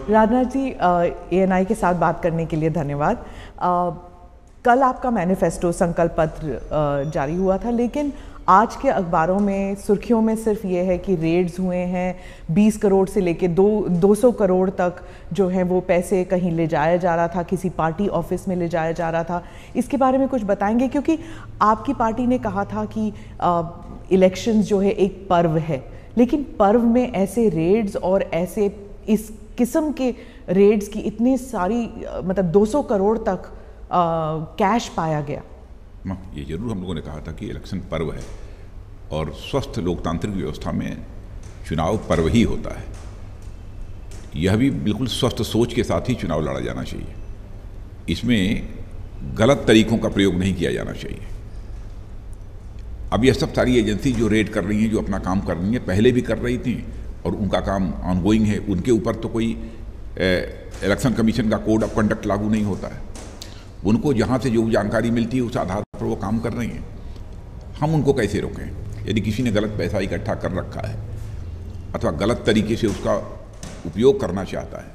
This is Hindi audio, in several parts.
राजनाथ जी, ANI के साथ बात करने के लिए धन्यवाद। कल आपका मैनिफेस्टो संकल्प पत्र जारी हुआ था, लेकिन आज के अखबारों में सुर्खियों में सिर्फ ये है कि रेड्स हुए हैं, 20 करोड़ से लेके 200 करोड़ तक जो है वो पैसे कहीं ले जाया जा रहा था, किसी पार्टी ऑफिस में ले जाया जा रहा था। इसके बारे में कुछ बताएंगे, क्योंकि आपकी पार्टी ने कहा था कि इलेक्शंस जो है एक पर्व है, लेकिन पर्व में ऐसे रेड्स और ऐसे इस किस्म के रेड्स की इतनी सारी मतलब 200 करोड़ तक कैश पाया गया। ये जरूर हम लोगों ने कहा था कि इलेक्शन पर्व है और स्वस्थ लोकतांत्रिक व्यवस्था में चुनाव पर्व ही होता है। यह भी बिल्कुल स्वस्थ सोच के साथ ही चुनाव लड़ा जाना चाहिए। इसमें गलत तरीकों का प्रयोग नहीं किया जाना चाहिए। अब यह सब सारी एजेंसी जो रेड कर रही हैं, जो अपना काम कर रही हैं, पहले भी कर रही थी और उनका काम ऑनगोइंग है। उनके ऊपर तो कोई इलेक्शन कमीशन का कोड ऑफ कंडक्ट लागू नहीं होता है। उनको जहाँ से जो जानकारी मिलती है उस आधार पर वो काम कर रही हैं। हम उनको कैसे रोकें? यदि किसी ने गलत पैसा इकट्ठा कर रखा है अथवा गलत तरीके से उसका उपयोग करना चाहता है,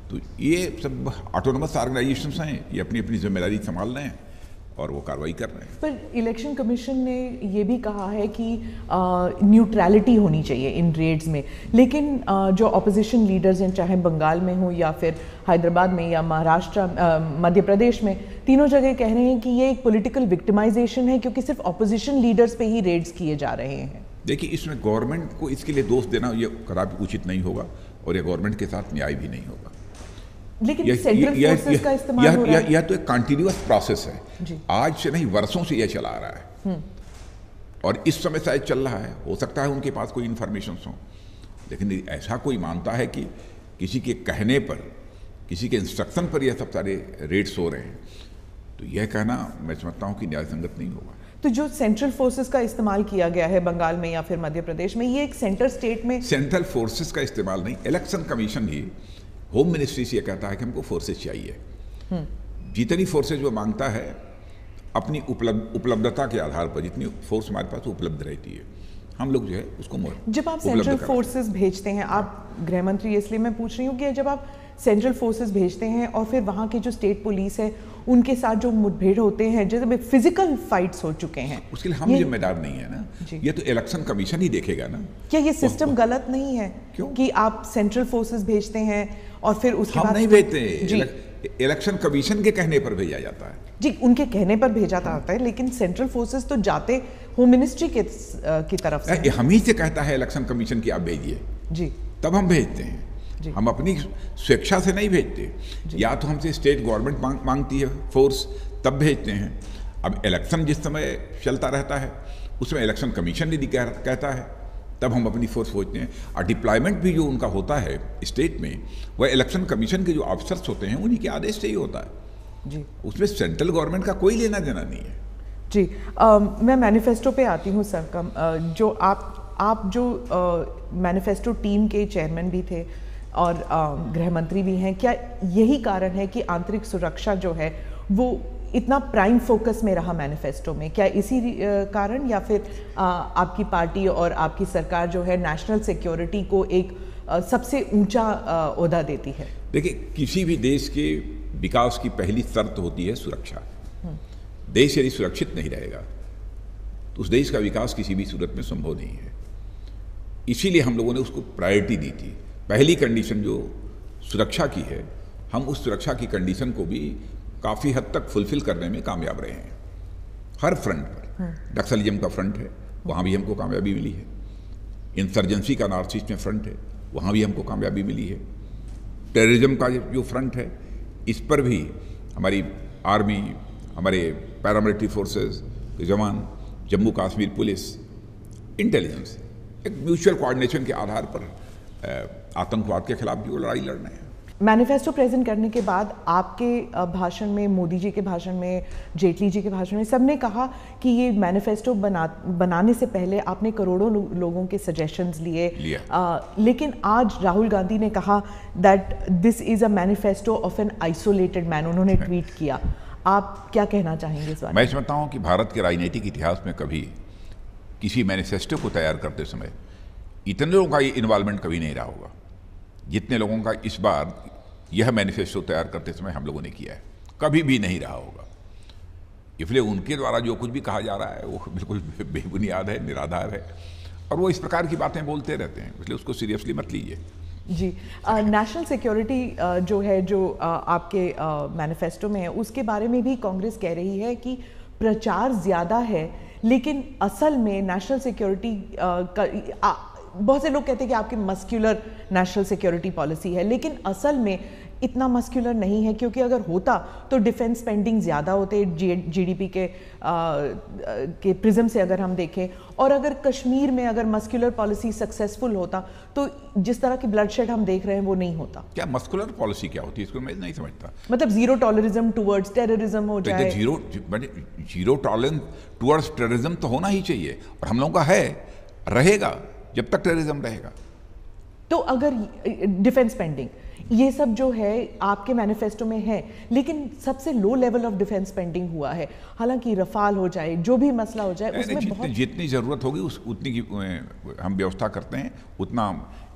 तो ये सब ऑटोनमस ऑर्गेनाइजेशंस हैं, ये अपनी अपनी जिम्मेदारी संभाल रहे हैं और वो कार्रवाई कर रहे हैं। पर इलेक्शन कमीशन ने ये भी कहा है कि न्यूट्रलिटी होनी चाहिए इन रेड्स में, लेकिन जो ऑपोजिशन लीडर्स हैं, चाहे बंगाल में हो या फिर हैदराबाद में या महाराष्ट्र, मध्य प्रदेश में, तीनों जगह कह रहे हैं कि ये एक पॉलिटिकल विक्टिमाइजेशन है, क्योंकि सिर्फ ऑपोजिशन लीडर्स पे ही रेड्स किए जा रहे हैं। देखिए, इसमें गवर्नमेंट को इसके लिए दोष देना ये कदापि उचित नहीं होगा और ये गवर्नमेंट के साथ न्याय भी नहीं होगा। लेकिन सेंट्रल फोर्सेस का इस्तेमाल हो रहा है। यह तो एक कंटिन्यूअस प्रोसेस है, आज से नहीं वर्षों से यह चला आ रहा है और इस समय शायद चल रहा है। हो सकता है उनके पास कोई इन्फॉर्मेशन हो, लेकिन ऐसा कोई मानता है कि किसी के कहने पर, किसी के इंस्ट्रक्शन पर यह सब सारे रेड्स हो रहे हैं, तो यह कहना मैं समझता हूँ कि न्याय संगत नहीं होगा। तो जो सेंट्रल फोर्सेस का इस्तेमाल किया गया है बंगाल में या फिर मध्य प्रदेश में, ये एक सेंटर स्टेट में सेंट्रल फोर्सेस का इस्तेमाल नहीं, इलेक्शन कमीशन ही होम मिनिस्ट्री से कहता है कि हमको फोर्सेस चाहिए। जितनी फोर्सेस वो मांगता है अपनी उपलब्धता के आधार पर, जितनी फोर्स हमारे पास उपलब्ध रहती है, हम लोग जो है उसको जब आप सेंट्रल फोर्सेस भेजते हैं, आप गृह मंत्री, इसलिए मैं पूछ रही हूँ कि जब आप सेंट्रल फोर्सेस भेजते हैं और फिर वहाँ की जो स्टेट पुलिस है उनके साथ जो मुठभेड़ होते हैं, जैसे फिजिकल फाइट्स हो चुके हैं, उसके लिए हम जिम्मेदार नहीं है ना, ये तो इलेक्शन कमीशन ही देखेगा ना। क्या ये सिस्टम गलत नहीं है? क्यों कि आप सेंट्रल फोर्सेस भेजते हैं और फिर उसके बाद हम नहीं भेजते, इलेक्शन कमीशन के कहने पर भेजा जाता है। जी, उनके कहने पर भेजा जाता है, लेकिन सेंट्रल फोर्सेस तो जाते होम मिनिस्ट्री की तरफ से। हम ही से कहता है इलेक्शन कमीशन की आप भेजिए जी, तब हम भेजते हैं। हम अपनी स्वेच्छा से नहीं भेजते, या तो हमसे स्टेट गवर्नमेंट मांगती है फोर्स, तब भेजते हैं। अब इलेक्शन जिस समय चलता रहता है उसमें इलेक्शन कमीशन यदि कहता है तब हम अपनी फोर्स भेजते हैं। और डिप्लॉयमेंट भी जो उनका होता है स्टेट में, वह इलेक्शन कमीशन के जो ऑफिसर्स होते हैं उन्हीं के आदेश से ही होता है जी। उसमें सेंट्रल गवर्नमेंट का कोई लेना देना नहीं है जी। मैं मैनिफेस्टो पे आती हूँ सर। जो आप जो मैनिफेस्टो टीम के चेयरमैन भी थे और गृह मंत्री भी हैं, क्या यही कारण है कि आंतरिक सुरक्षा जो है वो इतना प्राइम फोकस में रहा मैनिफेस्टो में? क्या इसी कारण, या फिर आपकी पार्टी और आपकी सरकार जो है नेशनल सिक्योरिटी को एक सबसे ऊंचा ओहदा देती है? देखिए, किसी भी देश के विकास की पहली शर्त होती है सुरक्षा। देश यदि सुरक्षित नहीं रहेगा तो उस देश का विकास किसी भी सूरत में संभव नहीं है। इसीलिए हम लोगों ने उसको प्रायोरिटी दी थी। पहली कंडीशन जो सुरक्षा की है, हम उस सुरक्षा की कंडीशन को भी काफ़ी हद तक फुलफिल करने में कामयाब रहे हैं। हर फ्रंट पर, नक्सलिज्म का फ्रंट है, वहाँ भी हमको कामयाबी मिली है। इंसर्जेंसी का नॉर्थ ईस्ट में फ्रंट है, वहाँ भी हमको कामयाबी मिली है। टेररिज्म का जो फ्रंट है, इस पर भी हमारी आर्मी, हमारे पैरामिलिट्री फोर्सेस के जवान, जम्मू कश्मीर पुलिस, इंटेलिजेंस, एक म्यूचुअल कोऑर्डिनेशन के आधार पर आतंकवाद के खिलाफ भी वो लड़ाई लड़ रहे हैं। मैनिफेस्टो प्रेजेंट करने के बाद आपके भाषण में, मोदी जी के भाषण में, जेटली जी के भाषण में, सबने कहा कि ये मैनिफेस्टो बनाने से पहले आपने करोड़ों लोगों के सजेशंस लिए। लेकिन आज राहुल गांधी ने कहा that this is a manifesto of an isolated man, उन्होंने ट्वीट किया। आप क्या कहना चाहेंगे इस बारे में? मैं समझता हूँ कि भारत के राजनीतिक इतिहास में कभी किसी मैनिफेस्टो को तैयार करते समय इतने लोगों का इन्वॉल्वमेंट कभी नहीं रहा होगा। जितने लोगों का इस बार यह मैनिफेस्टो तैयार करते समय हम लोगों ने किया है, कभी भी नहीं रहा होगा। इसलिए उनके द्वारा जो कुछ भी कहा जा रहा है वो बिल्कुल बेबुनियाद है, निराधार है, और वो इस प्रकार की बातें बोलते रहते हैं, इसलिए उसको सीरियसली मत लीजिए। जी, नेशनल सिक्योरिटी जो है, जो आपके मैनिफेस्टो में है, उसके बारे में भी कांग्रेस कह रही है कि प्रचार ज़्यादा है, लेकिन असल में नेशनल सिक्योरिटी बहुत से लोग कहते हैं कि आपकी मस्क्यूलर नेशनल सिक्योरिटी पॉलिसी है, लेकिन असल में इतना मस्क्यूलर नहीं है, क्योंकि अगर होता तो डिफेंस स्पेंडिंग ज़्यादा होते जीडीपी के प्रिज्म से अगर हम देखें, और अगर कश्मीर में अगर मस्क्यूलर पॉलिसी सक्सेसफुल होता तो जिस तरह की ब्लडशेड हम देख रहे हैं वो नहीं होता। क्या मस्क्यूलर पॉलिसी क्या होती है, इसको मैं नहीं समझता। मतलब जीरो टॉलरेरिज्म टुवर्ड्स टेररिज्म हो जाए। जीरो टॉलरेंस टुवर्ड्स टेररिज्म तो होना ही चाहिए, और हम लोगों का है, रहेगा जब तक टेररिज्म रहेगा। तो अगर डिफेंस स्पेंडिंग ये सब जो है आपके मैनिफेस्टो में है, लेकिन सबसे low level of defence spending हुआ है, हालांकि रफाल हो जाए, जो भी मसला हो जाए, उसमें जितनी ज़रूरत होगी उतनी की हम व्यवस्था करते हैं, उतना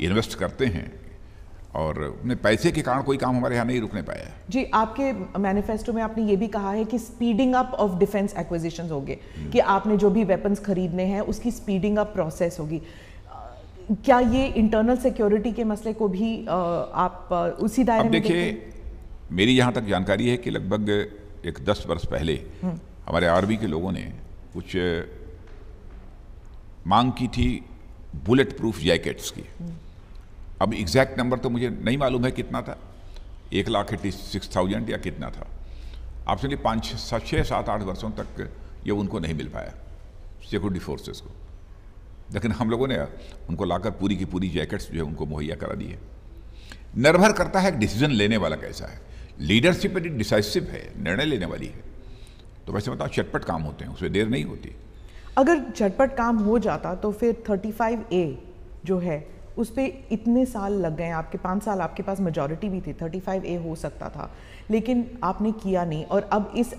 इन्वेस्ट करते हैं, और अपने पैसे के कारण कोई काम हमारे यहाँ नहीं रुकने पाया है। जी, आपके मैनिफेस्टो में आपने ये भी कहा है कि speeding up of defence acquisitions होंगे, कि आपने जो भी वेपन्स खरीदने हैं उसकी स्पीडिंग अप प्रोसेस होगी। क्या ये इंटरनल सिक्योरिटी के मसले को भी आप उसी दायरे में देखिए, मेरी यहाँ तक जानकारी है कि लगभग 10 वर्ष पहले हमारे आर्मी के लोगों ने कुछ मांग की थी बुलेट प्रूफ जैकेट्स की। अब एग्जैक्ट नंबर तो मुझे नहीं मालूम है कितना था, 1,86,000 या कितना था। आप समझिए 5, 6, 7, 8 वर्षों तक ये उनको नहीं मिल पाया सिक्योरिटी फोर्सेस को, लेकिन हम लोगों ने उनको लाकर पूरी की पूरी जैकेट्स जो है उनको मुहैया करा दी है। निर्भर करता है डिसीजन लेने वाला कैसा है, लीडरशिप बड़ी डिसाइसिव है, निर्णय लेने वाली है, तो वैसे बताओ चटपट काम होते हैं, उसमें देर नहीं होती। अगर झटपट काम हो जाता तो फिर 35A जो है उस पर इतने साल लग गए, आपके 5 साल आपके पास मेजॉरिटी भी थी, 35A हो सकता था, लेकिन आपने किया नहीं। और अब इस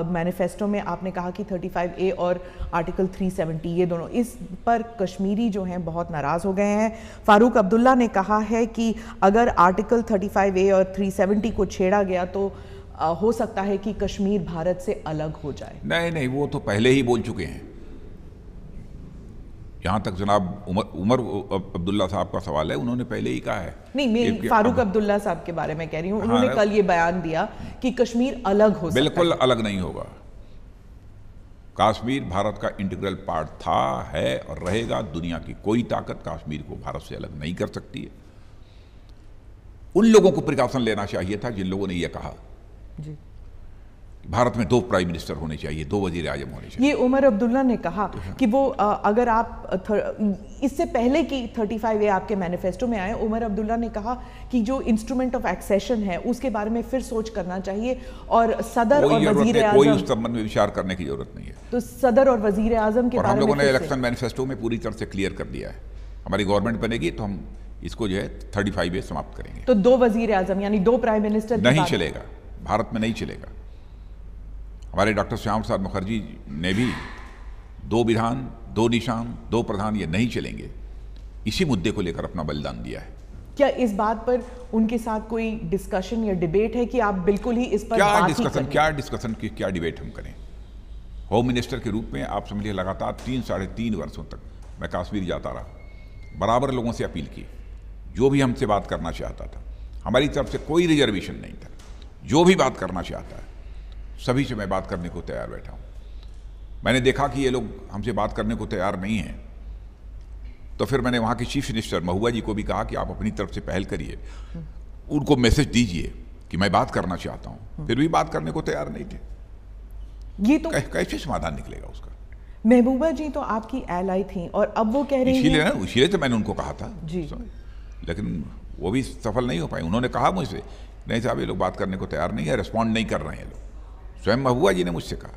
मैनिफेस्टो में आपने कहा कि 35A और आर्टिकल 370 ये दोनों, इस पर कश्मीरी जो हैं बहुत नाराज़ हो गए हैं। फारूक अब्दुल्ला ने कहा है कि अगर आर्टिकल 35A और 370 को छेड़ा गया तो हो सकता है कि कश्मीर भारत से अलग हो जाए। नहीं, वो तो पहले ही बोल चुके हैं। जहाँ तक जनाब उमर अब्दुल्ला साहब का सवाल है, उन्होंने पहले ही कहा है। नहीं, मैं फारूक अब्दुल्ला साहब के बारे में कह रही हूँ। उन्होंने कल ये बयान दिया कि कश्मीर अलग हो सकता है। बिल्कुल अलग नहीं होगा। कश्मीर भारत का इंटीग्रल पार्ट था, है और रहेगा। दुनिया की कोई ताकत कश्मीर को भारत से अलग नहीं कर सकती है। उन लोगों को प्रिकॉशन लेना चाहिए था जिन लोगों ने यह कहा जी, भारत में 2 प्राइम मिनिस्टर होने चाहिए, 2 वजीर आजम होने चाहिए। ये उमर अब्दुल्ला ने कहा कि वो अगर आप इससे पहले कि 35A आपके मैनिफेस्टो में आए, उमर अब्दुल्ला ने कहा कि जो इंस्ट्रूमेंट ऑफ एक्सेशन है उसके बारे में फिर सोच करना चाहिए, और सदर और वजीर आजम, कोई उस संबंध में विचार करने की जरूरत नहीं है। तो सदर और वजीर आजम के बारे में हम लोगों ने इलेक्शन मैनिफेस्टो में पूरी तरह से क्लियर कर दिया है, हमारी गवर्नमेंट बनेगी तो हम इसको जो है 35A समाप्त करेंगे। तो 2 वजीर आजम यानी 2 प्राइम मिनिस्टर नहीं चलेगा, भारत में नहीं चलेगा। हमारे डॉक्टर श्याम प्रसाद मुखर्जी ने भी 2 विधान, 2 निशान, 2 प्रधान, ये नहीं चलेंगे, इसी मुद्दे को लेकर अपना बलिदान दिया है। क्या इस बात पर उनके साथ कोई डिस्कशन या डिबेट है कि आप बिल्कुल ही इस पर क्या डिस्कशन की क्या डिबेट हम करें? होम मिनिस्टर के रूप में आप समझिए लगातार 3 साढ़े 3 वर्षों तक मैं कश्मीर जाता रहा, बराबर लोगों से अपील की, जो भी हमसे बात करना चाहता था, हमारी तरफ से कोई रिजर्वेशन नहीं था, जो भी बात करना चाहता है सभी से मैं बात करने को तैयार बैठा हूँ। मैंने देखा कि ये लोग हमसे बात करने को तैयार नहीं हैं, तो फिर मैंने वहाँ के चीफ मिनिस्टर महबूबा जी को भी कहा कि आप अपनी तरफ से पहल करिए, उनको मैसेज दीजिए कि मैं बात करना चाहता हूँ। फिर भी बात करने को तैयार नहीं थे। ये तो कैसे समाधान निकलेगा उसका? महबूबा जी तो आपकी एलाई थी, और अब वो कह रही हैं, इसीलिए तो मैंने उनको कहा था जी, लेकिन वो भी सफल नहीं हो पाई। उन्होंने कहा मुझसे, नहीं साहब ये लोग बात करने को तैयार नहीं है, रिस्पॉन्ड नहीं कर रहे हैं लोग। स्वयं महबूबा जी ने मुझसे कहा।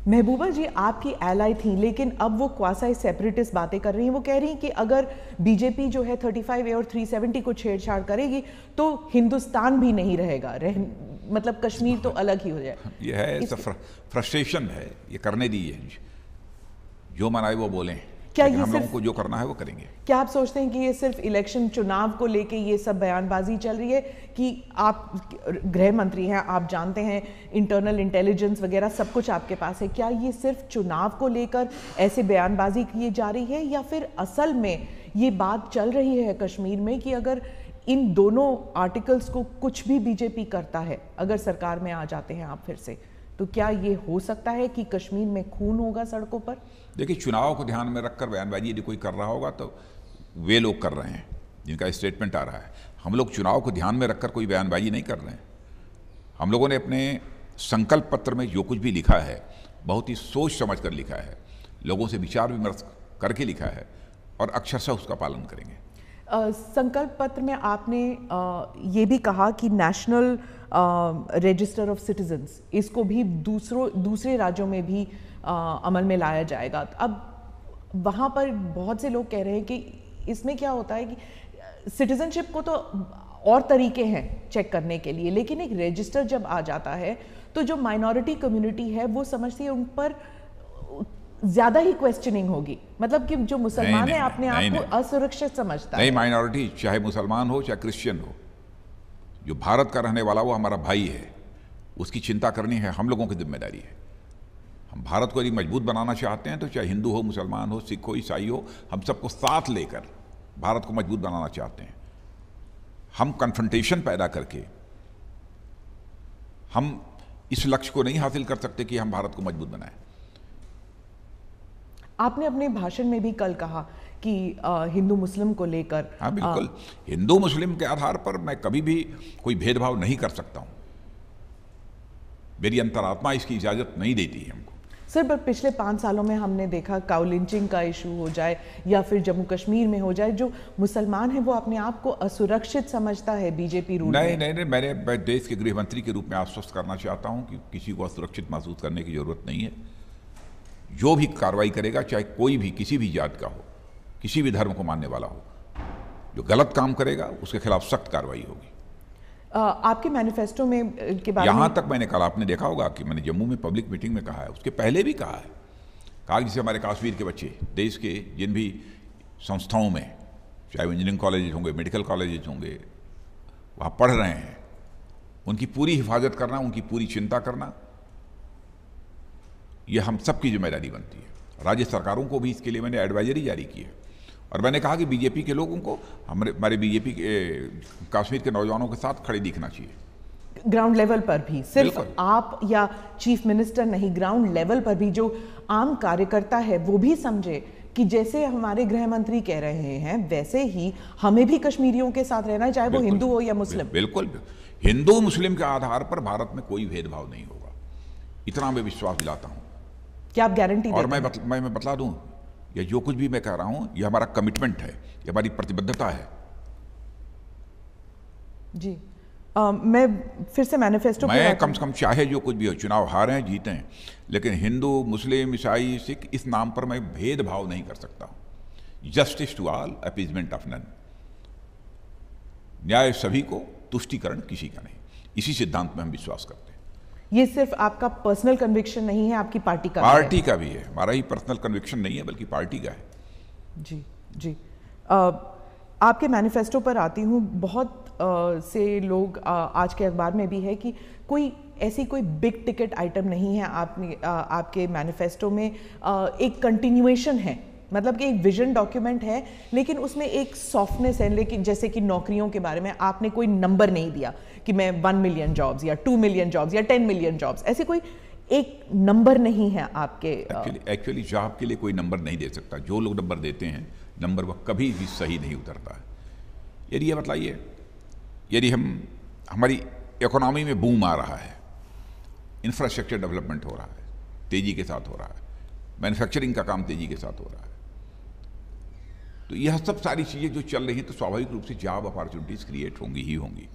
महबूबा जी आपकी एलाई थी, लेकिन अब वो क्वासा सेपरेटिस्ट बातें कर रही हैं। वो कह रही हैं कि अगर बीजेपी जो है 35A और 370 को छेड़छाड़ करेगी तो हिंदुस्तान भी नहीं रहेगा, मतलब कश्मीर तो अलग ही हो जाए। ये है फ्रस्ट्रेशन है, ये करने दीजिए, जो मन आए वो बोलें। क्या लेकिन ये हम लोगों को जो करना है वो करेंगे। क्या आप सोचते हैं कि ये सिर्फ इलेक्शन चुनाव को लेके ये सब बयानबाजी चल रही है, कि आप गृह मंत्री हैं, आप जानते हैं इंटरनल इंटेलिजेंस वगैरह सब कुछ आपके पास है, क्या ये सिर्फ चुनाव को लेकर ऐसे बयानबाजी की जा रही है, या फिर असल में ये बात चल रही है कश्मीर में कि अगर इन दोनों आर्टिकल्स को कुछ भी बीजेपी करता है, अगर सरकार में आ जाते हैं आप फिर से, तो क्या ये हो सकता है कि कश्मीर में खून होगा सड़कों पर? देखिए, चुनाव को ध्यान में रखकर बयानबाजी यदि कोई कर रहा होगा तो वे लोग कर रहे हैं जिनका स्टेटमेंट आ रहा है। हम लोग चुनाव को ध्यान में रखकर कोई बयानबाजी नहीं कर रहे हैं। हम लोगों ने अपने संकल्प पत्र में जो कुछ भी लिखा है बहुत ही सोच समझ कर लिखा है, लोगों से विचार विमर्श करके लिखा है और अक्षरशः उसका पालन करेंगे। संकल्प पत्र में आपने ये भी कहा कि नेशनल रजिस्टर ऑफ सिटीजन्स, इसको भी दूसरे राज्यों में भी अमल में लाया जाएगा। अब वहाँ पर बहुत से लोग कह रहे हैं कि इसमें क्या होता है कि सिटीजनशिप को तो और तरीके हैं चेक करने के लिए, लेकिन एक रजिस्टर जब आ जाता है तो जो माइनॉरिटी कम्युनिटी है वो समझती है उन पर ज्यादा ही क्वेश्चनिंग होगी, मतलब कि जो मुसलमान है अपने आप को असुरक्षित समझता है। नहीं, माइनॉरिटी चाहे मुसलमान हो चाहे क्रिश्चियन हो, जो भारत का रहने वाला वो हमारा भाई है, उसकी चिंता करनी है हम लोगों की जिम्मेदारी है। हम भारत को यदि मजबूत बनाना चाहते हैं तो चाहे हिंदू हो, मुसलमान हो, सिख हो, ईसाई हो, हम सबको साथ लेकर भारत को मजबूत बनाना चाहते हैं। हम कन्फ्रंटेशन पैदा करके हम इस लक्ष्य को नहीं हासिल कर सकते कि हम भारत को मजबूत बनाएं। आपने अपने भाषण में भी कल कहा कि हिंदू मुस्लिम को लेकर, हाँ बिल्कुल, हिंदू मुस्लिम के आधार पर मैं कभी भी कोई भेदभाव नहीं कर सकता हूं, मेरी अंतरात्मा इसकी इजाजत नहीं देती है हमको। सर, पर पिछले 5 सालों में हमने देखा काउ लिंचिंग का इशू हो जाए या फिर जम्मू कश्मीर में हो जाए, जो मुसलमान है वो अपने आप को असुरक्षित समझता है बीजेपी रूल में। नहीं, मैं देश के गृह मंत्री के रूप में आश्वस्त करना चाहता हूं कि किसी को असुरक्षित महसूस करने की जरूरत नहीं है। जो भी कार्रवाई करेगा, चाहे कोई भी किसी भी जात का हो, किसी भी धर्म को मानने वाला हो, जो गलत काम करेगा उसके खिलाफ सख्त कार्रवाई होगी। आपके मैनिफेस्टो में के बारे में यहां तक मैंने कल, आपने देखा होगा कि मैंने जम्मू में पब्लिक मीटिंग में कहा है, उसके पहले भी कहा है, जैसे हमारे कश्मीर के बच्चे देश के जिन भी संस्थाओं में, चाहे वो इंजीनियरिंग कॉलेज होंगे, मेडिकल कॉलेज होंगे, वहाँ पढ़ रहे हैं, उनकी पूरी हिफाजत करना, उनकी पूरी चिंता करना, यह हम सबकी जिम्मेदारी बनती है। राज्य सरकारों को भी इसके लिए मैंने एडवाइजरी जारी की है और मैंने कहा कि बीजेपी के लोगों को हमारे बीजेपी के कश्मीर के नौजवानों के साथ खड़े दिखना चाहिए। ग्राउंड लेवल पर भी, सिर्फ आप या चीफ मिनिस्टर नहीं, ग्राउंड लेवल पर भी जो आम कार्यकर्ता है वो भी समझे कि जैसे हमारे गृह मंत्री कह रहे हैं वैसे ही हमें भी कश्मीरियों के साथ रहना है, चाहे वो हिंदू हो या मुस्लिम। बिल्कुल, हिंदू मुस्लिम के आधार पर भारत में कोई भेदभाव नहीं होगा, इतना मैं विश्वास दिलाता हूं। क्या आप गारंटी और मैं बतला दूं, ये जो कुछ भी मैं कह रहा हूं ये हमारा कमिटमेंट है, ये हमारी प्रतिबद्धता है। जी, मैं फिर से मैनिफेस्टो मैं कम से कम चाहे जो कुछ भी हो, चुनाव हारें जीतें, लेकिन हिंदू, मुस्लिम, ईसाई, सिख, इस नाम पर मैं भेदभाव नहीं कर सकता हूं। Justice to all, appeasement of none, न्याय सभी को, तुष्टिकरण किसी का नहीं। इसी सिद्धांत में हम विश्वास करते हैं। ये सिर्फ आपका पर्सनल कन्विक्शन नहीं है, आपकी पार्टी का पार्टी का भी है, हमारा ही पर्सनल कन्विक्शन नहीं है बल्कि पार्टी का है। जी जी, आपके मैनिफेस्टो पर आती हूँ। बहुत से लोग आज के अखबार में भी है कि कोई बिग टिकट आइटम नहीं है आपके मैनिफेस्टो में, एक कंटिन्यूएशन है, मतलब कि एक विजन डॉक्यूमेंट है लेकिन उसमें एक सॉफ्टनेस है। लेकिन जैसे कि नौकरियों के बारे में आपने कोई नंबर नहीं दिया कि मैं 1 मिलियन जॉब्स या 2 मिलियन जॉब्स या 10 मिलियन जॉब्स, ऐसे कोई एक नंबर नहीं है आपके। एक्चुअली जॉब के लिए कोई नंबर नहीं दे सकता। जो लोग नंबर देते हैं, नंबर वह कभी भी सही नहीं उतरता है। यदि ये बताइए, यदि हमारी इकोनॉमी में बूम आ रहा है, इंफ्रास्ट्रक्चर डेवलपमेंट हो रहा है, तेजी के साथ हो रहा है, मैन्युफैक्चरिंग का काम तेजी के साथ हो रहा है, तो यह सब सारी चीजें जो चल रही हैं तो स्वाभाविक रूप से जॉब अपॉर्चुनिटीज क्रिएट होंगी ही होंगी।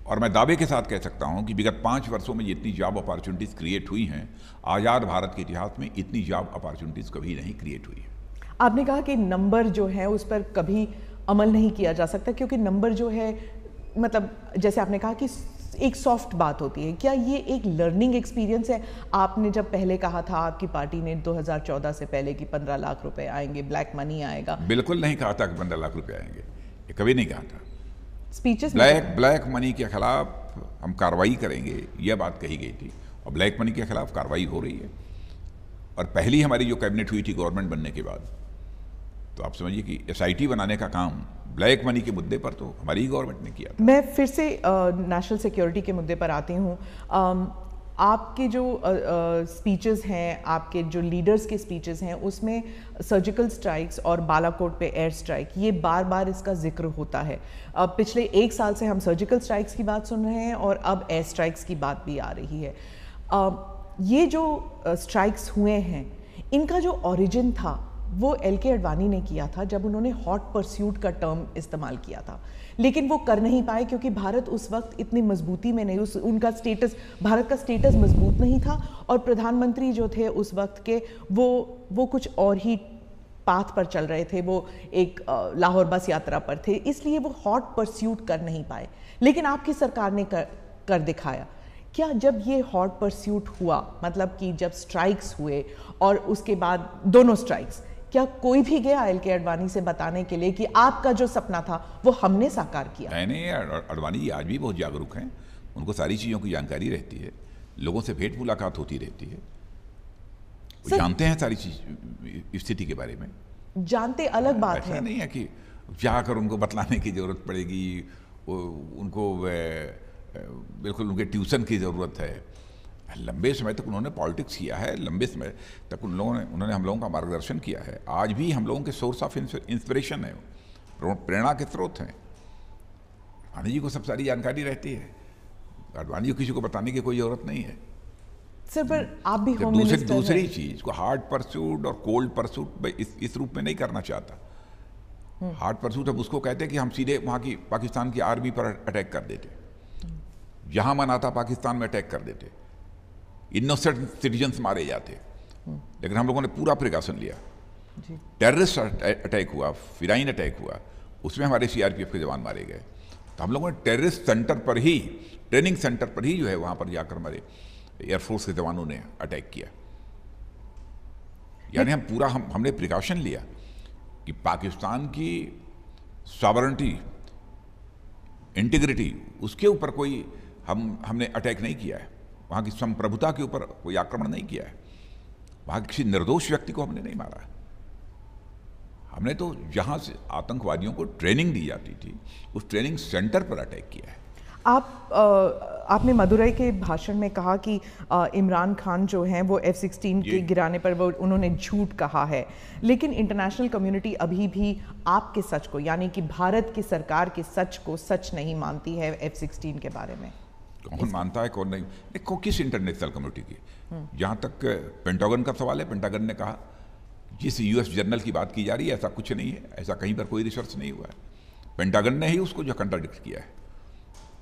और मैं दावे के साथ कह सकता हूं कि विगत 5 वर्षों में जितनी जॉब अपॉर्चुनिटीज क्रिएट हुई हैं, आजाद भारत के इतिहास में इतनी जॉब अपॉर्चुनिटीज कभी नहीं क्रिएट हुई है। आपने कहा कि नंबर जो है उस पर कभी अमल नहीं किया जा सकता, क्योंकि नंबर जो है, मतलब जैसे आपने कहा कि एक सॉफ्ट बात होती है। क्या ये एक लर्निंग एक्सपीरियंस है? आपने जब पहले कहा था आपकी पार्टी ने 2014 से पहले कि 15 लाख रुपए आएंगे, ब्लैक मनी आएगा। बिल्कुल नहीं कहा था कि 15 लाख रुपए आएंगे, ये कभी नहीं कहा था। स्पीचेस ब्लैक मनी के खिलाफ हम कार्रवाई करेंगे, यह बात कही गई थी, और ब्लैक मनी के खिलाफ कार्रवाई हो रही है। और पहली हमारी जो कैबिनेट हुई थी गवर्नमेंट बनने के बाद, तो आप समझिए कि SIT बनाने का काम ब्लैक मनी के मुद्दे पर तो हमारी ही गवर्नमेंट ने किया था। मैं फिर से नेशनल सिक्योरिटी के मुद्दे पर आती हूँ। आपके जो स्पीचेस हैं, आपके जो लीडर्स के स्पीचेस हैं, उसमें सर्जिकल स्ट्राइक्स और बालाकोट पे एयर स्ट्राइक, ये बार बार इसका जिक्र होता है। पिछले 1 साल से हम सर्जिकल स्ट्राइक्स की बात सुन रहे हैं और अब एयर स्ट्राइक्स की बात भी आ रही है। ये जो स्ट्राइक्स हुए हैं, इनका जो ओरिजिन था वो LK अडवाणी ने किया था जब उन्होंने हॉट परस्यूट का टर्म इस्तेमाल किया था, लेकिन वो कर नहीं पाए क्योंकि भारत उस वक्त इतनी मजबूती में नहीं, उनका स्टेटस, भारत का स्टेटस मजबूत नहीं था, और प्रधानमंत्री जो थे उस वक्त के वो कुछ और ही पाथ पर चल रहे थे, वो एक लाहौर बस यात्रा पर थे, इसलिए वो हॉट परस्यूट कर नहीं पाए। लेकिन आपकी सरकार ने कर दिखाया। क्या जब ये हॉट परस्यूट हुआ, मतलब कि जब स्ट्राइक्स हुए और उसके बाद दोनों स्ट्राइक्स, क्या कोई भी गया LK अडवाणी से बताने के लिए कि आपका जो सपना था वो हमने साकार किया? नहीं, अडवाणी जी आज भी बहुत जागरूक हैं, उनको सारी चीज़ों की जानकारी रहती है, लोगों से भेंट मुलाकात होती रहती है, वो जानते हैं सारी चीज स्थिति के बारे में। जानते अलग बात है, ऐसा नहीं है कि जाकर उनको बतलाने की ज़रूरत पड़ेगी, उनको बिल्कुल उनके ट्यूशन की ज़रूरत है। लंबे समय तक उन्होंने पॉलिटिक्स किया है, लंबे समय तक उन्होंने हम लोगों का मार्गदर्शन किया है, आज भी हम लोगों के सोर्स ऑफ इंस्पिरेशन है, प्रेरणा के स्रोत हैं। अडवाणी जी को सब सारी जानकारी रहती है, अडवाणी जी को किसी को बताने की कोई ज़रूरत नहीं है। सर, पर आप भी होम मिनिस्टर हैं। दूसरी चीज़ को हार्ड परसूट और कोल्ड परसूट इस रूप में नहीं करना चाहता। हार्ड परसूट अब उसको कहते हैं कि हम सीधे वहाँ की पाकिस्तान की आर्मी पर अटैक कर देते, जहाँ मन आता पाकिस्तान में अटैक कर देते, इनोसेंट सिटीजन्स मारे जाते। लेकिन हम लोगों ने पूरा प्रिकॉशन लिया। टेररिस्ट अटैक हुआ, फिराइन अटैक हुआ, उसमें हमारे CRPF के जवान मारे गए। तो हम लोगों ने टेररिस्ट सेंटर पर ही, ट्रेनिंग सेंटर पर ही जो है वहाँ पर जाकर हमारे एयरफोर्स के जवानों ने अटैक किया। यानी हम पूरा हमने प्रिकॉशन लिया कि पाकिस्तान की सॉवरेनिटी, इंटीग्रिटी, उसके ऊपर कोई हमने अटैक नहीं किया है, वहाँ की संप्रभुता के ऊपर कोई आक्रमण नहीं किया है, वहाँ किसी निर्दोष व्यक्ति को हमने नहीं मारा है। हमने तो जहाँ से आतंकवादियों को ट्रेनिंग दी जाती थी उस ट्रेनिंग सेंटर पर अटैक किया है। आपने मदुरई के भाषण में कहा कि इमरान खान जो हैं वो F-16 के गिराने पर वो उन्होंने झूठ कहा है, लेकिन इंटरनेशनल कम्युनिटी अभी भी आपके सच को, यानी कि भारत की सरकार के सच को सच नहीं मानती है F-16 के बारे में। कौन मानता है कौन नहीं, देखो किस इंटरनेशनल कम्युनिटी की, जहाँ तक पेंटागन का सवाल है, पेंटागन ने कहा जिस US जर्नल की बात की जा रही है ऐसा कुछ नहीं है, ऐसा कहीं पर कोई रिसर्च नहीं हुआ है, पेंटागन ने ही उसको जो कंट्राडिक्ट किया है।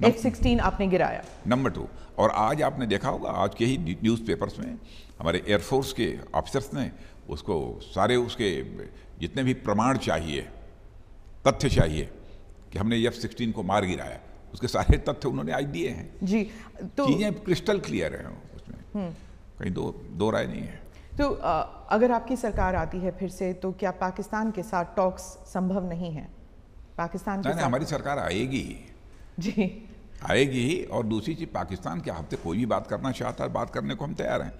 F-16 आपने गिराया, नंबर 2। और आज आपने देखा होगा, आज के ही न्यूज़पेपर्स में हमारे एयरफोर्स के ऑफिसर्स ने उसको सारे उसके जितने भी प्रमाण चाहिए, तथ्य चाहिए कि हमने F-16 को मार गिराया, उसके सारे तथ्य उन्होंने आज दिए हैं जी। तो चीज़ें क्रिस्टल क्लियर है उसमें, कहीं दो राय नहीं है। तो अगर आपकी सरकार आती है फिर से, तो क्या पाकिस्तान के साथ टॉक्स संभव नहीं है? पाकिस्तान के साथ हमारी सरकार आएगी जी, आएगी ही। और दूसरी चीज़, पाकिस्तान के हफ्ते कोई भी बात करना चाहता है, बात करने को हम तैयार हैं,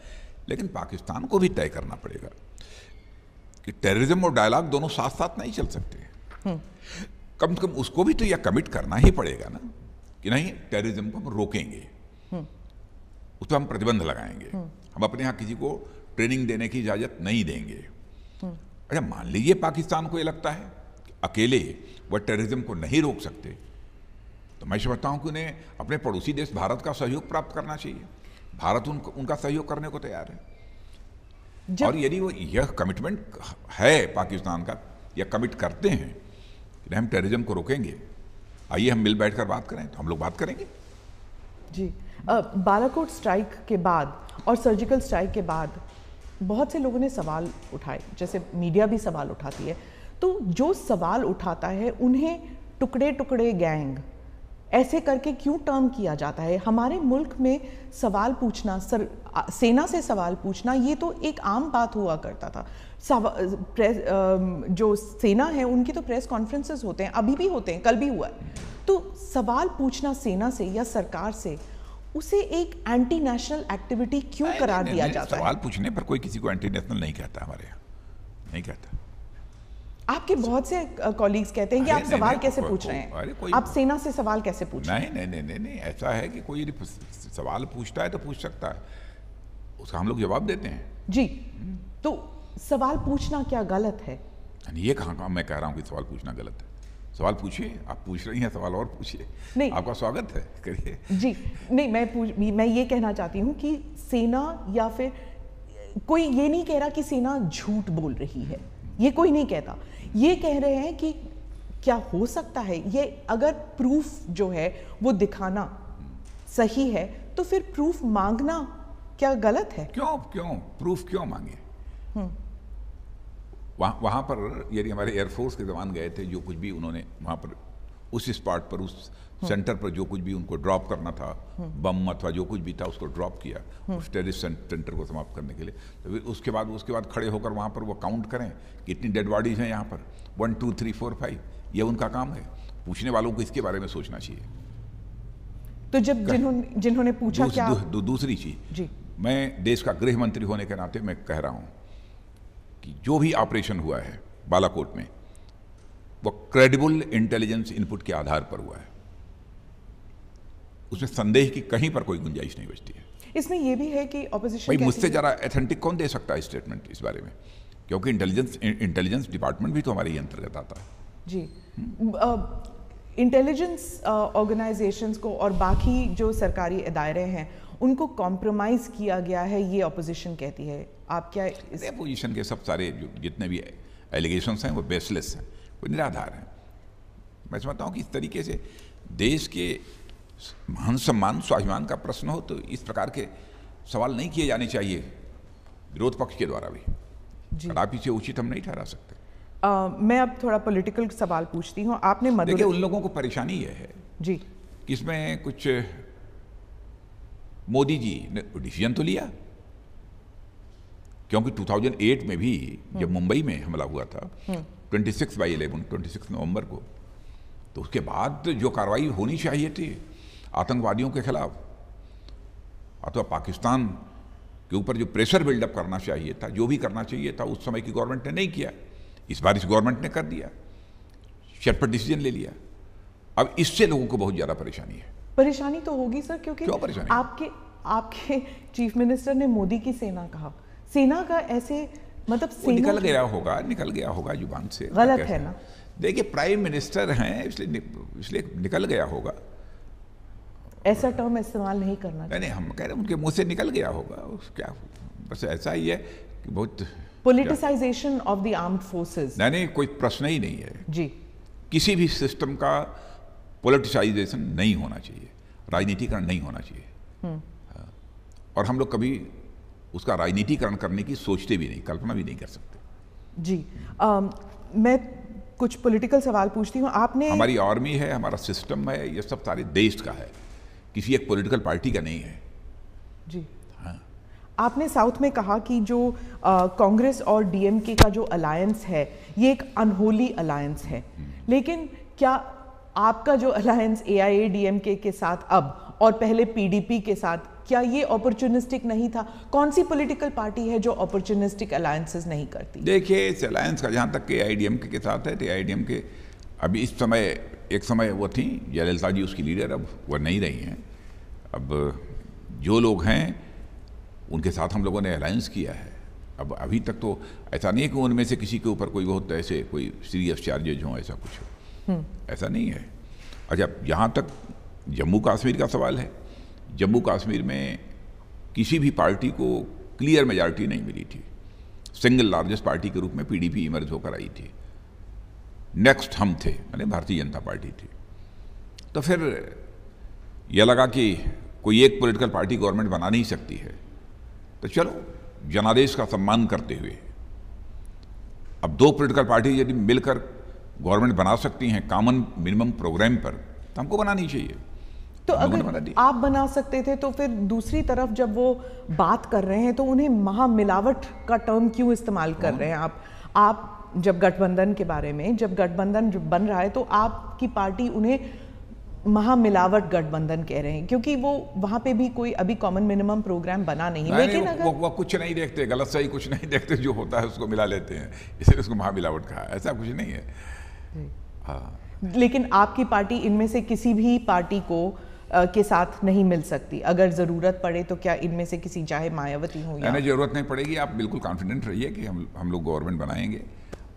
लेकिन पाकिस्तान को भी तय करना पड़ेगा कि टेररिज्म और डायलॉग दोनों साथ साथ नहीं चल सकते। कम से कम उसको भी तो यह कमिट करना ही पड़ेगा ना कि नहीं, टेररिज्म को हम रोकेंगे, उस पर हम प्रतिबंध लगाएंगे, हम अपने यहाँ किसी को ट्रेनिंग देने की इजाज़त नहीं देंगे। अच्छा, मान लीजिए पाकिस्तान को ये लगता है कि अकेले वह टेररिज्म को नहीं रोक सकते, तो मैं समझता हूँ कि उन्हें अपने पड़ोसी देश भारत का सहयोग प्राप्त करना चाहिए। भारत उनका सहयोग करने को तैयार है। और यदि वो यह कमिटमेंट है पाकिस्तान का, या कमिट करते हैं कि हम टेररिज्म को रोकेंगे, आइए हम मिल बैठकर बात करें, तो हम लोग बात करेंगे। जी, बालाकोट स्ट्राइक के बाद और सर्जिकल स्ट्राइक के बाद बहुत से लोगों ने सवाल उठाए, जैसे मीडिया भी सवाल उठाती है, तो जो सवाल उठाता है उन्हें टुकड़े टुकड़े गैंग ऐसे करके क्यों टर्म किया जाता है? हमारे मुल्क में सवाल पूछना, सेना से सवाल पूछना, ये तो एक आम बात हुआ करता था। जो सेना है उनकी तो प्रेस कॉन्फ्रेंसेस होते हैं, अभी भी होते हैं, कल भी हुआ है। तो सवाल पूछना सेना से या सरकार से, उसे एक एंटी नेशनल एक्टिविटी क्यों करार दिया जाता है? सवाल पूछने पर कोई किसी को एंटी नेशनल नहीं कहता, हमारे यहाँ नहीं कहता। आपके बहुत से कॉलीग्स कहते हैं कि आप सवाल कैसे पूछ रहे हैं, आप सेना से सवाल कैसे पूछ रहे हैं? नहीं, ऐसा है कि कोई सवाल पूछता है तो पूछ सकता है, उसका हम लोग जवाब देते हैं जी। तो सवाल पूछना क्या गलत है? ये कहाँ मैं कह रहा हूँ कि सवाल पूछना गलत है। सवाल पूछिए, आप पूछ रही हैं, सवाल और पूछिए, नहीं आपका स्वागत है, करिए जी। नहीं, मैं ये कहना चाहती हूँ कि सेना, या फिर कोई ये नहीं कह रहा कि सेना झूठ बोल रही है, ये कोई नहीं कहता। ये कह रहे हैं कि क्या हो सकता है ये, अगर प्रूफ जो है वो दिखाना सही है तो फिर प्रूफ मांगना क्या गलत है? क्यों प्रूफ क्यों मांगे? वहाँ पर यदि हमारे एयरफोर्स के जवान गए थे, जो कुछ भी उन्होंने वहाँ पर उस स्पॉट पर, उस सेंटर पर जो कुछ भी उनको ड्रॉप करना था, बम अथवा जो कुछ भी था, उसको ड्रॉप किया उस टेररिस्ट सेंटर को समाप्त करने के लिए। तो फिर उसके बाद खड़े होकर वहाँ पर वो काउंट करें कितनी डेड बॉडीज हैं यहाँ पर, 1 2 3 4 5, ये उनका काम है। पूछने वालों को इसके बारे में सोचना चाहिए। तो जब जिन्होंने पूछा क्या दूसरी चीज, मैं देश का गृह मंत्री होने के नाते मैं कह रहा हूँ कि जो भी ऑपरेशन हुआ है बालाकोट में, वो क्रेडिबल इंटेलिजेंस इनपुट के आधार पर हुआ है, उसमें संदेह की कहीं पर कोई गुंजाइश नहीं बचती है। इसमें यह भी है कि ऑपोजिशन, भाई मुझसे जरा एथेंटिक कौन दे सकता है स्टेटमेंट इस बारे में, क्योंकि इंटेलिजेंस डिपार्टमेंट भी तो हमारे ही अंतर्गत आता है जी। इंटेलिजेंस ऑर्गेनाइजेशंस को और बाकी जो सरकारी इदारे हैं उनको कॉम्प्रोमाइज किया गया है, ये ऑपोजिशन कहती है। आप क्या इस अपोजिशन के सब सारे जितने भी एलिगेशंस हैं वो बेसलेस हैं, कोई निराधार हैं। मैं समझता हूँ कि इस तरीके से देश के मान सम्मान स्वाभिमान का प्रश्न हो तो इस प्रकार के सवाल नहीं किए जाने चाहिए विरोध पक्ष के द्वारा भी। कदापि से उचित हम नहीं ठहरा सकते। मैं अब थोड़ा पॉलिटिकल सवाल पूछती हूँ। आपने देखिए, उन लोगों को परेशानी यह है जी कि इसमें कुछ मोदी जी ने डिसीजन तो लिया, क्योंकि 2008 में भी जब मुंबई में हमला हुआ था 26 नवंबर को, तो उसके बाद जो कार्रवाई होनी चाहिए थी आतंकवादियों के खिलाफ अथवा पाकिस्तान के ऊपर जो प्रेशर बिल्डअप करना चाहिए था, जो भी करना चाहिए था, उस समय की गवर्नमेंट ने नहीं किया। इस बार इस गवर्नमेंट ने कर दिया, झटपट डिसीजन ले लिया। अब इससे लोगों को बहुत ज़्यादा परेशानी है। परेशानी तो होगी सर, क्योंकि क्यों परेशानी? आपके चीफ मिनिस्टर ने मोदी की सेना कहा। सेना का ऐसे मतलब सेना निकल गया होगा जुबान से, गलत है ना? देखिए, प्राइम मिनिस्टर हैं इसलिए निकल गया होगा, ऐसा टर्म इस्तेमाल नहीं करना चाहिए। नहीं, हम कह रहे हैं उनके मुंह से निकल गया होगा, क्या बस ऐसा ही है कि बहुत politicisation of the armed forces. नहीं, कोई प्रश्न ही नहीं है जी। किसी भी सिस्टम का पॉलिटिसाइजेशन नहीं होना चाहिए, राजनीतिकरण नहीं होना चाहिए। और हम लोग कभी उसका राजनीतिकरण करने की सोचते भी नहीं, कल्पना भी नहीं कर सकते। जी। मैं कुछ पॉलिटिकल सवाल पूछती हूँ। आपने, हमारी आर्मी है, हमारा सिस्टम है, ये सब सारे देश का है, किसी एक पॉलिटिकल पार्टी का नहीं है जी। हाँ। आपने साउथ में कहा कि जो कांग्रेस और डीएमके का जो अलायंस है ये एक अनहोली अलायंस है, लेकिन क्या आपका जो अलायंस एआईएडीएमके के साथ अब और पहले पीडीपी के साथ, क्या ये अपॉर्चुनिस्टिक नहीं था? कौन सी पॉलिटिकल पार्टी है जो अपॉर्चुनिस्टिक अलायंसेस नहीं करती? देखिए, इस अलायंस का जहाँ तक एआईएडीएमके के साथ है, तो एआईएडीएमके अभी इस समय, एक समय वो थी जयललिता जी उसकी लीडर, अब वो नहीं रही हैं। अब जो लोग हैं उनके साथ हम लोगों ने अलायंस किया है। अब अभी तक तो ऐसा नहीं है कि उनमें से किसी के ऊपर कोई बहुत ऐसे कोई सीरियस चार्जेज हों, ऐसा कुछ हो, ऐसा नहीं है। अच्छा, यहाँ तक जम्मू कश्मीर का सवाल है, जम्मू कश्मीर में किसी भी पार्टी को क्लियर मेजॉरिटी नहीं मिली थी। सिंगल लार्जेस्ट पार्टी के रूप में पीडीपी इमर्ज होकर आई थी, नेक्स्ट हम थे, यानी भारतीय जनता पार्टी थी। तो फिर यह लगा कि कोई एक पॉलिटिकल पार्टी गवर्नमेंट बना नहीं सकती है, तो चलो जनादेश का सम्मान करते हुए अब 2 पॉलिटिकल पार्टी यदि मिलकर गवर्नमेंट बना सकती हैं कॉमन मिनिमम प्रोग्राम पर, तो हमको बनानी चाहिए। तो अगर आप बना सकते थे तो फिर दूसरी तरफ जब वो बात कर रहे हैं तो उन्हें महामिलावट का टर्म क्यों इस्तेमाल कर रहे हैं आप जब गठबंधन के बारे में, जब गठबंधन बन रहा है तो आपकी पार्टी उन्हें महामिलावट गठबंधन कह रहे हैं, क्योंकि वो वहां पे भी कोई अभी कॉमन मिनिमम प्रोग्राम बना नहीं। लेकिन अगर वो कुछ नहीं देखते, गलत सही कुछ नहीं देखते, जो होता है उसको मिला लेते हैं, इसलिए उसको महामिलावट कहा, ऐसा कुछ नहीं है। हाँ, लेकिन आपकी पार्टी इनमें से किसी भी पार्टी को के साथ नहीं मिल सकती, अगर जरूरत पड़े तो क्या इनमें से किसी, चाहे मायावती हो या जरूरत नहीं पड़ेगी, आप बिल्कुल कॉन्फिडेंट रहिए कि हम लोग गवर्नमेंट बनाएंगे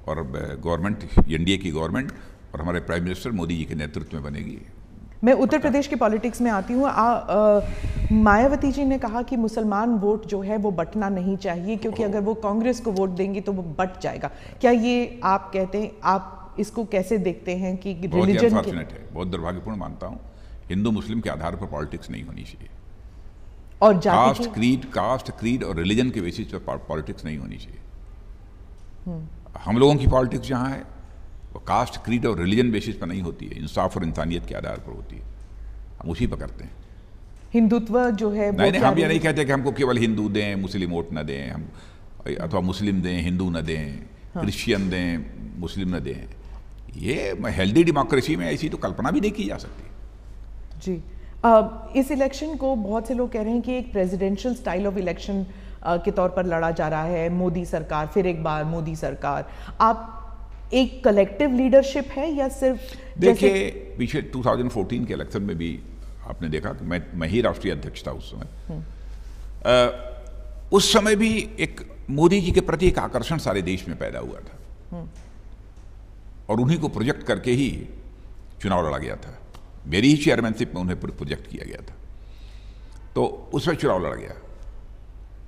और गवर्नमेंट एनडीए की गवर्नमेंट और हमारे प्राइम मिनिस्टर मोदी जी के नेतृत्व में बनेगी। मैं उत्तर प्रदेश की पॉलिटिक्स में आती हूँ। मायावती जी ने कहा कि मुसलमान वोट जो है वो बंटना नहीं चाहिए, क्योंकि अगर वो कांग्रेस को वोट देंगे तो वो बंट जाएगा। क्या ये आप कहते हैं, आप इसको कैसे देखते हैं कि रिलीजन अनफॉर्चुनेट है, बहुत दुर्भाग्यपूर्ण मानता हूँ। हिंदू मुस्लिम के आधार पर पॉलिटिक्स नहीं होनी चाहिए, और कास्ट क्रीड और रिलीजन के बेसिस पर पॉलिटिक्स नहीं होनी चाहिए। हम लोगों की पॉलिटिक्स जहाँ है वो कास्ट क्रीड और रिलीजन बेसिस पर नहीं होती है, इंसाफ और इंसानियत के आधार पर होती है, हम उसी पर करते हैं। हिंदुत्व जो है नहीं, हम ये नहीं कहते कि हमको केवल हिंदू दें मुस्लिम वोट न दें, हम अथवा मुस्लिम दें हिंदू न दें, क्रिश्चियन दें मुस्लिम न दें। ये हेल्दी डेमोक्रेसी में ऐसी तो कल्पना भी नहीं की जा सकती। जी, इस इलेक्शन को बहुत से लोग कह रहे हैं कि एक प्रेसिडेंशियल स्टाइल ऑफ इलेक्शन के तौर पर लड़ा जा रहा है, मोदी सरकार, फिर एक बार मोदी सरकार। आप एक कलेक्टिव लीडरशिप है या सिर्फ, देखिए पीछे 2014 के इलेक्शन में भी आपने देखा कि मैं ही राष्ट्रीय अध्यक्ष था उस समय। उस समय भी एक मोदी जी के प्रति एक आकर्षण सारे देश में पैदा हुआ था और उन्हीं को प्रोजेक्ट करके ही चुनाव लड़ा गया था। मेरी ही चेयरमैनशिप में उन्हें प्रोजेक्ट किया गया था, तो उसमें चुनाव लड़ा गया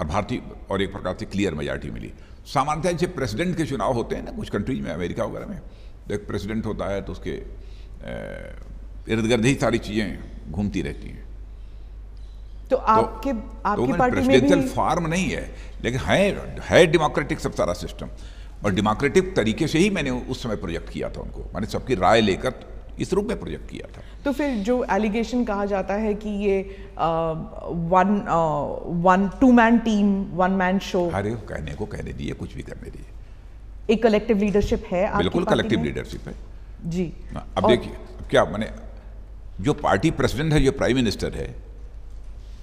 और भारतीय और एक प्रकार से क्लियर मेजॉरिटी मिली। सामान्यतः जब प्रेसिडेंट के चुनाव होते हैं ना कुछ कंट्रीज में, अमेरिका वगैरह में, तो एक प्रेसिडेंट होता है तो उसके इर्द गिर्द ही सारी चीज़ें घूमती रहती हैं। तो आपकी पार्टी में प्रेसिडेंशियल फॉर्म नहीं है, लेकिन है डेमोक्रेटिक सब सारा सिस्टम, और डेमोक्रेटिक तरीके से ही मैंने उस समय प्रोजेक्ट किया था उनको, मैंने सबकी राय लेकर इस रूप में प्रोजेक्ट किया था। तो फिर जो एलिगेशन कहा जाता है कि ये two man team, one man show, अरे कहने को कहने दिए, कुछ भी करने दिए, एक कलेक्टिव लीडरशिप है आपकी? बिल्कुल कलेक्टिव लीडरशिप है जी। अब देखिए क्या मैंने, जो पार्टी प्रेसिडेंट है, जो प्राइम मिनिस्टर है,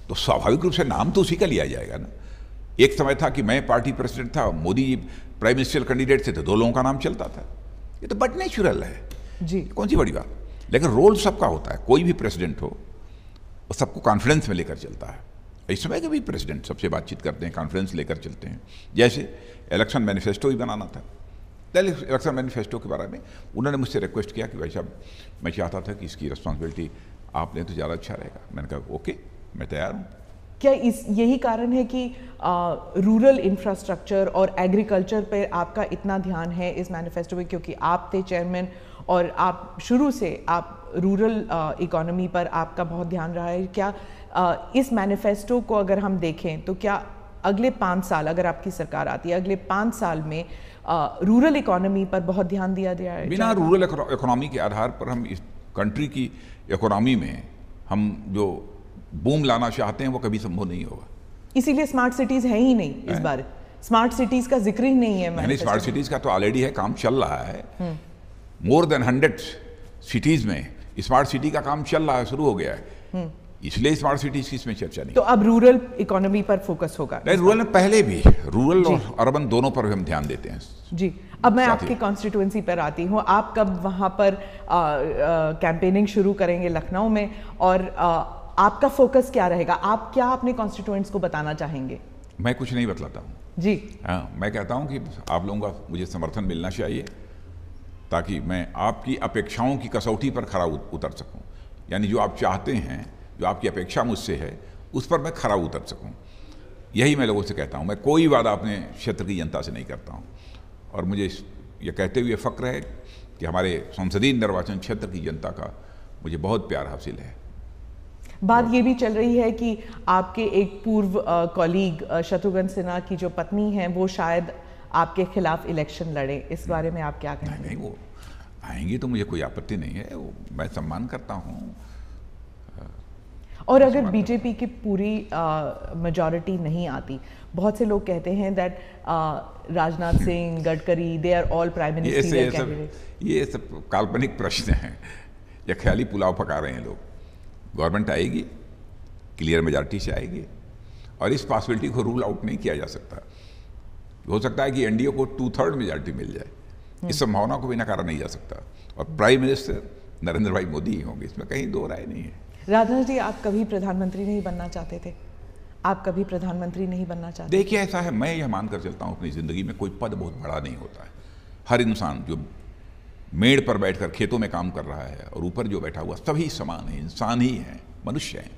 तो स्वाभाविक रूप से नाम तो उसी का लिया जाएगा ना। एक समय था कि मैं पार्टी प्रेसिडेंट था, Modi ji prime minister candidate थे, तो दो लोगों का नाम चलता था। ये तो बट नेचुरल है जी, कौन सी बड़ी बात। लेकिन रोल सबका होता है, कोई भी प्रेसिडेंट हो वो सबको कॉन्फ्रेंस में लेकर चलता है। इस समय के भी प्रेसिडेंट सबसे बातचीत करते हैं, कॉन्फ्रेंस लेकर चलते हैं। जैसे इलेक्शन मैनिफेस्टो ही बनाना था, इलेक्शन मैनिफेस्टो के बारे में उन्होंने मुझसे रिक्वेस्ट किया कि भाई साहब मैं चाहता था कि इसकी रिस्पॉन्सिबिलिटी आप लें तो ज़्यादा अच्छा रहेगा। मैंने कहा ओके, मैं तैयार हूँ। क्या यही कारण है कि रूरल इंफ्रास्ट्रक्चर और एग्रीकल्चर पर आपका इतना ध्यान है इस मैनिफेस्टो में, क्योंकि आप थे चेयरमैन और आप शुरू से आप रूरल इकोनॉमी पर आपका बहुत ध्यान रहा है? क्या इस मैनिफेस्टो को अगर हम देखें तो क्या अगले 5 साल, अगर आपकी सरकार आती है, अगले 5 साल में रूरल इकोनॉमी पर बहुत ध्यान दिया गया है? बिना रूरल इकोनॉमी के आधार पर हम इस कंट्री की इकोनॉमी में हम जो बूम लाना चाहते हैं वो कभी संभव नहीं होगा। इसीलिए स्मार्ट सिटीज है ही नहीं इस बार, स्मार्ट सिटीज का जिक्र ही नहीं है। मैंने स्मार्ट सिटीज का तो ऑलरेडी है, काम चल रहा है। मोर देन 100 सिटीज में स्मार्ट सिटी का काम चल रहा है, शुरू हो गया है, इसलिए स्मार्ट सिटीज की इसमें चर्चा नहीं। तो अब रूरल इकोनॉमी पर फोकस होगा? नहीं, रूरल में पहले भी, रूरल और अर्बन दोनों पर हम ध्यान देते हैं जी। अब मैं आपकी कॉन्स्टिट्यूएंसी पर आती हूँ। आप कब वहाँ पर कैंपेनिंग शुरू करेंगे लखनऊ में, और आपका फोकस क्या रहेगा? आप क्या अपने कॉन्स्टिट्यूएंट्स को बताना चाहेंगे? मैं कुछ नहीं बतलाता हूँ जी। हाँ, मैं कहता हूँ कि आप लोगों का मुझे समर्थन मिलना चाहिए ताकि मैं आपकी अपेक्षाओं की कसौटी पर खरा उतर सकूं। यानी जो आप चाहते हैं, जो आपकी अपेक्षा मुझसे है, उस पर मैं खरा उतर सकूं। यही मैं लोगों से कहता हूं। मैं कोई वादा अपने क्षेत्र की जनता से नहीं करता हूं, और मुझे ये कहते हुए फ़ख्र है कि हमारे संसदीय निर्वाचन क्षेत्र की जनता का मुझे बहुत प्यार हासिल है। बात ये भी चल रही है कि आपके एक पूर्व कॉलीग शत्रुघ्न सिन्हा की जो पत्नी हैं वो शायद आपके खिलाफ इलेक्शन लड़े, इस बारे में आप क्या कहेंगे? नहीं, वो आएंगी तो मुझे कोई आपत्ति नहीं है, मैं सम्मान करता हूँ। और अगर बीजेपी की पूरी मेजॉरिटी नहीं आती, बहुत से लोग कहते हैं that Rajnath Singh, Gadkari, they are all prime minister candidate. ये सब काल्पनिक प्रश्न हैं, या ख्याली पुलाव पका रहे हैं लोग। गवर्नमेंट आएगी, क्लियर मेजॉरिटी से आएगी, और इस पॉसिबिलिटी को रूल आउट नहीं किया जा सकता। हो सकता है कि एनडीए को 2/3 मेजॉरिटी मिल जाए, इस संभावना को भी नकारा नहीं जा सकता। और प्राइम मिनिस्टर नरेंद्र भाई मोदी ही होंगे, इसमें कहीं दो राय नहीं है। राजनाथ जी, आप कभी प्रधानमंत्री नहीं बनना चाहते थे? आप कभी प्रधानमंत्री नहीं बनना चाहते? देखिए, ऐसा है, मैं यह मानकर चलता हूँ अपनी ज़िंदगी में कोई पद बहुत बड़ा नहीं होता है। हर इंसान जो मेड़ पर बैठकर खेतों में काम कर रहा है और ऊपर जो बैठा हुआ, सभी समान है, इंसान ही हैं, मनुष्य हैं।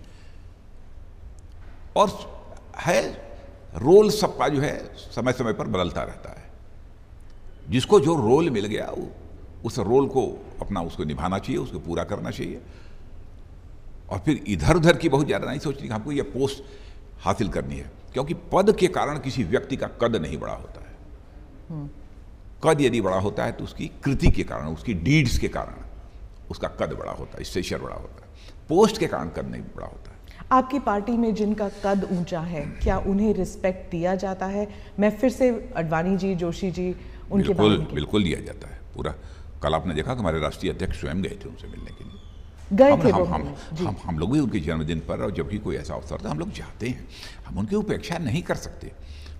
और है रोल सबका जो है समय समय पर बदलता रहता है। जिसको जो रोल मिल गया उस रोल को अपना उसको निभाना चाहिए, उसको पूरा करना चाहिए। और फिर इधर उधर की बहुत ज़्यादा नहीं सोचनी कि हमको ये पोस्ट हासिल करनी है, क्योंकि पद के कारण किसी व्यक्ति का कद नहीं बड़ा होता है। कद यदि बड़ा होता है तो उसकी कृति के कारण, उसकी डीड्स के कारण उसका कद बड़ा होता है, स्टेचर बड़ा होता है। पोस्ट के कारण कद नहीं बड़ा होता है। आपकी पार्टी में जिनका कद ऊंचा है, क्या उन्हें रिस्पेक्ट दिया जाता है? मैं फिर से अडवाणी जी, जोशी जी, उनके बारे में बिल्कुल दिया जाता है पूरा। कल आपने देखा कि हमारे राष्ट्रीय अध्यक्ष स्वयं गए थे उनसे मिलने के लिए। हम लोग भी उनके जन्मदिन पर, और जब भी कोई ऐसा अवसर था, हम लोग जाते हैं। हम उनकी उपेक्षा नहीं कर सकते।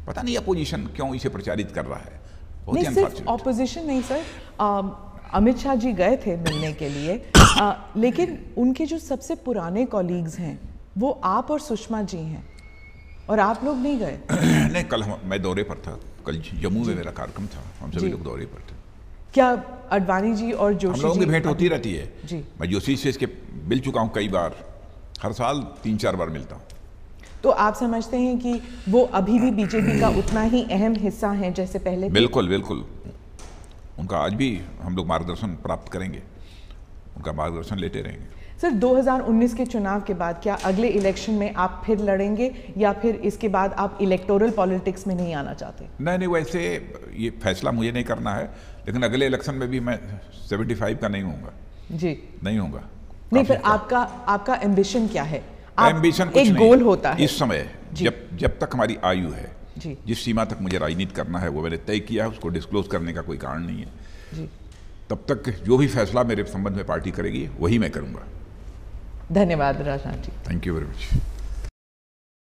पता नहीं अपोजिशन क्यों इसे प्रचारित कर रहा है। नहीं, सिर्फ ऑपोजिशन नहीं सर, अमित शाह जी गए थे मिलने के लिए, लेकिन उनके जो सबसे पुराने कॉलीग्स हैं वो आप और सुषमा जी हैं, और आप लोग नहीं गए। नहीं, कल मैं दौरे पर था, कल जम्मू में मेरा कार्यक्रम था, हम सभी लोग दौरे पर थे। क्या अडवाणी जी और जोशी जी, हम लोगों की भेंट होती रहती है जी। मैं जोशी से इसके मिल चुका हूँ कई बार, हर साल 3-4 बार मिलता हूँ। तो आप समझते हैं कि वो अभी भी बीजेपी का उतना ही अहम हिस्सा हैं जैसे पहले? बिल्कुल बिल्कुल, उनका आज भी हम लोग मार्गदर्शन प्राप्त करेंगे, उनका मार्गदर्शन लेते रहेंगे। सर, 2019 के चुनाव के बाद क्या अगले इलेक्शन में आप फिर लड़ेंगे, या फिर इसके बाद आप इलेक्टोरल पॉलिटिक्स में नहीं आना चाहते? नहीं, वैसे ये फैसला मुझे नहीं करना है, लेकिन अगले इलेक्शन में भी मैं 75 का नहीं होऊंगा जी, नहीं होऊंगा। नहीं, फिर आपका एम्बिशन क्या है? एम्बिशन एक गोल होता है इस समय, जब तक हमारी आयु है जी, जिस सीमा तक मुझे राजनीति करना है वो मैंने तय किया है, उसको डिस्क्लोज करने का कोई कारण नहीं है जी। तब तक जो भी फैसला मेरे संबंध में पार्टी करेगी वही मैं करूंगा। धन्यवाद Rajnath ji. Thank you very much.